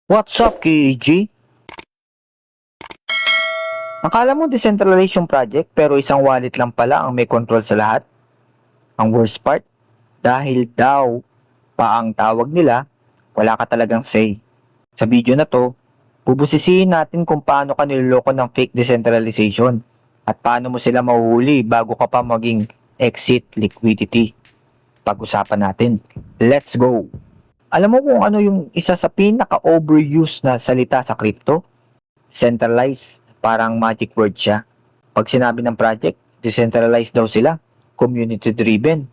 What's up, KG? Akala mo decentralized yung project pero isang wallet lang pala ang may control sa lahat? Ang worst part, dahil daw pa ang tawag nila, wala ka talagang say. Sa video na to, bubusisihin natin kung paano ka niloloko ng fake decentralization at paano mo sila mahuhuli bago ka pa maging exit liquidity. Pag-usapan natin. Let's go! Alam mo kung ano yung isa sa pinaka-overused na salita sa crypto? Centralized, parang magic word siya. Pag sinabi ng project, decentralized daw sila, community driven,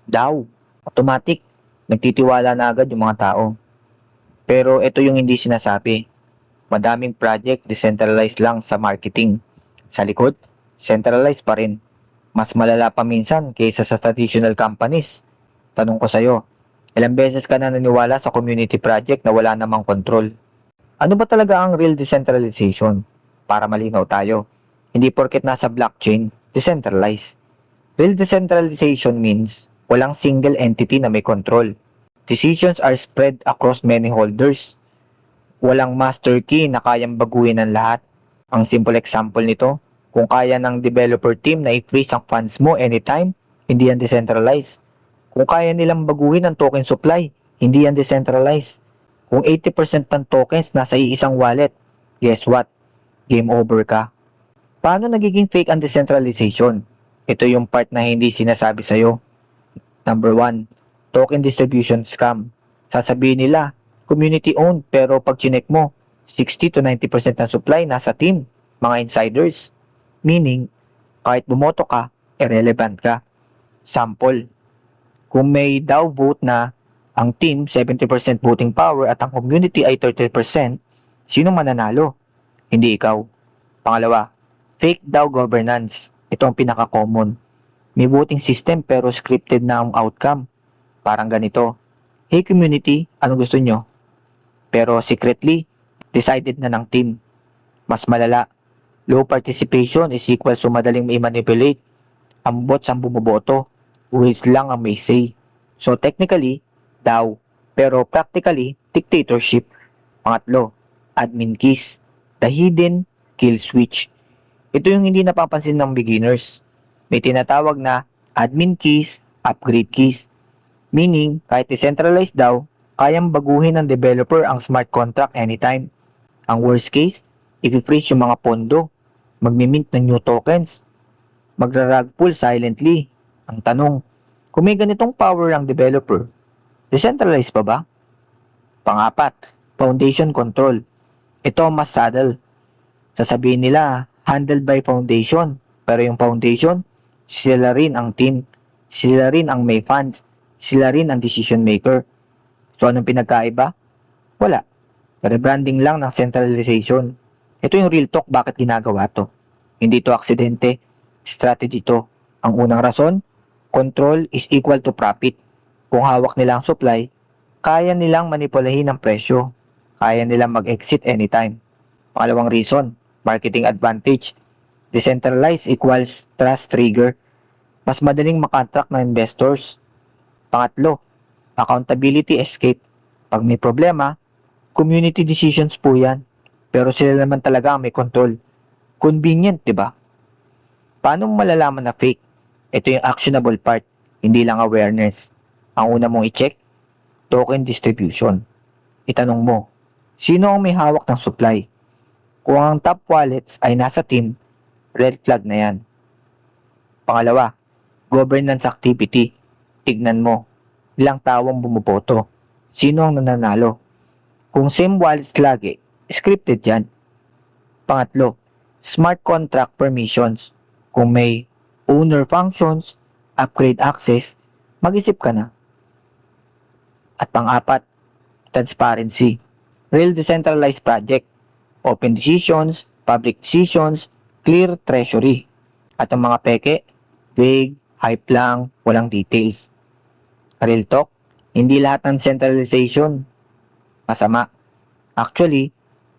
daw, automatic, nagtitiwala na agad yung mga tao. Pero ito yung hindi sinasabi. Madaming project decentralized lang sa marketing. Sa likod, centralized pa rin. Mas malala pa minsan kaysa sa traditional companies. Tanong ko sa'yo, ilang beses ka na naniwala sa community project na wala namang control? Ano ba talaga ang real decentralization? Para malinaw tayo, hindi porket nasa blockchain, decentralized. Real decentralization means walang single entity na may control. Decisions are spread across many holders. Walang master key na kayang baguhin ng lahat. Ang simple example nito, kung kaya ng developer team na i-freeze ang funds mo anytime, hindi yan decentralized. Kung kaya nilang baguhin ang token supply, hindi yan decentralized. Kung 80% ng tokens nasa iisang wallet, guess what? Game over ka. Paano nagiging fake ang decentralization? Ito yung part na hindi sinasabi sa'yo. Number 1, token distribution scam. Sasabihin nila, community owned, pero pag chinek mo, 60 to 90% ng supply nasa team, mga insiders. Meaning, kahit bumoto ka, irrelevant ka. Sample, kung may DAO vote na ang team 70% voting power at ang community ay 30%, sino mananalo? Hindi ikaw. Pangalawa, fake DAO governance. Ito ang pinaka-common. May voting system pero scripted na ang outcome. Parang ganito. Hey community, ano gusto nyo? Pero secretly, decided na ng team. Mas malala, low participation is equal to madaling i-manipulate. Ang bots ang bumoboto, rules lang ang may say. So technically, DAO. Pero practically, dictatorship. Pangatlo, admin keys. The hidden kill switch. Ito yung hindi napapansin ng beginners. May tinatawag na admin keys, upgrade keys. Meaning, kahit decentralized daw, kayang baguhin ng developer ang smart contract anytime. Ang worst case, i-freeze yung mga pondo, magmimint ng new tokens, magra-rug pull silently. Ang tanong, kung may ganitong power ang developer, decentralized pa ba? Pangapat, foundation control. Ito ang mas saddle. Sasabihin nila, handled by foundation. Pero yung foundation, sila rin ang team. Sila rin ang may funds. Sila rin ang decision maker. So anong pinagkaiba? Wala. Rebranding lang ng centralization. Ito yung real talk bakit ginagawa to. Hindi to aksidente. Strategy to. Ang unang rason, control is equal to profit. Kung hawak nila ang supply, kaya nilang manipulahin ang presyo. Kaya nilang mag-exit anytime. Pangalawang reason, marketing advantage. Decentralized equals trust trigger. Mas madaling makontract ng investors. Pangatlo, accountability escape. Pag may problema, community decisions po yan. Pero sila naman talaga ang may control. Convenient, di ba? Paano mo malalaman na fake? Ito yung actionable part, hindi lang awareness. Ang una mong i-check, token distribution. Itanong mo, sino ang may hawak ng supply? Kung ang top wallets ay nasa team, red flag na yan. Pangalawa, governance activity. Tignan mo, ilang tawang bumuboto. Sino ang nananalo? Kung same wallets lagi, scripted yan. Pangatlo, smart contract permissions. Kung may owner functions, upgrade access, mag-isip ka na. At pang-apat, transparency. Real decentralized project. Open decisions, public decisions, clear treasury. At ang mga peke, vague, hype lang, walang details. Real talk, hindi lahat ng centralization masama. Actually,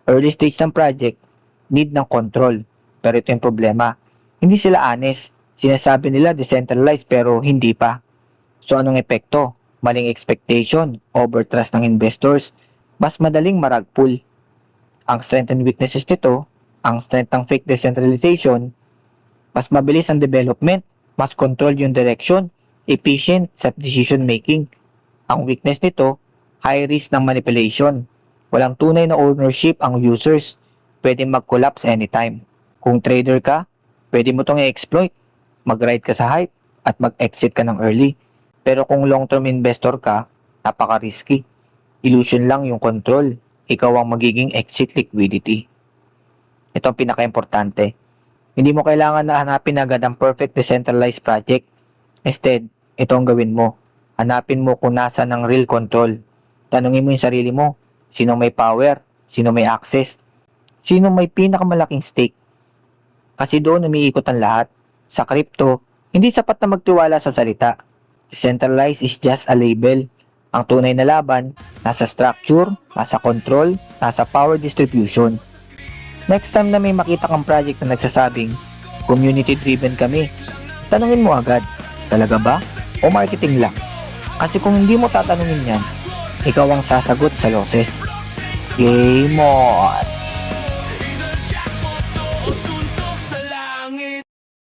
early stage ng project, need ng control. Pero ito yung problema. Hindi sila honest. Sinasabi nila decentralized pero hindi pa. So anong epekto? Maling expectation, overtrust ng investors, mas madaling marag pull. Ang strength and weaknesses nito, ang strength ng fake decentralization, mas mabilis ang development, mas controlled yung direction, efficient sa decision making. Ang weakness nito, high risk ng manipulation. Walang tunay na ownership ang users, pwede mag-collapse anytime. Kung trader ka, pwede mo itong i-exploit, mag-ride ka sa hype, at mag-exit ka ng early. Pero kung long-term investor ka, napaka-risky. Illusion lang yung control. Ikaw ang magiging exit liquidity. Ito ang pinaka-importante. Hindi mo kailangan na hanapin agad ang perfect decentralized project. Instead, ito ang gawin mo. Hanapin mo kung nasa ng real control. Tanungin mo yung sarili mo. Sino may power? Sino may access? Sino may pinakamalaking stake? Kasi doon umiikot ang lahat. Sa crypto, hindi sapat na magtiwala sa salita. Decentralized is just a label. Ang tunay na laban, nasa structure, nasa control, nasa power distribution. Next time na may makita kang project na nagsasabing, community-driven kami, tanungin mo agad, talaga ba? O marketing lang? Kasi kung hindi mo tatanungin yan, ikaw ang sasagot sa losses. Game on!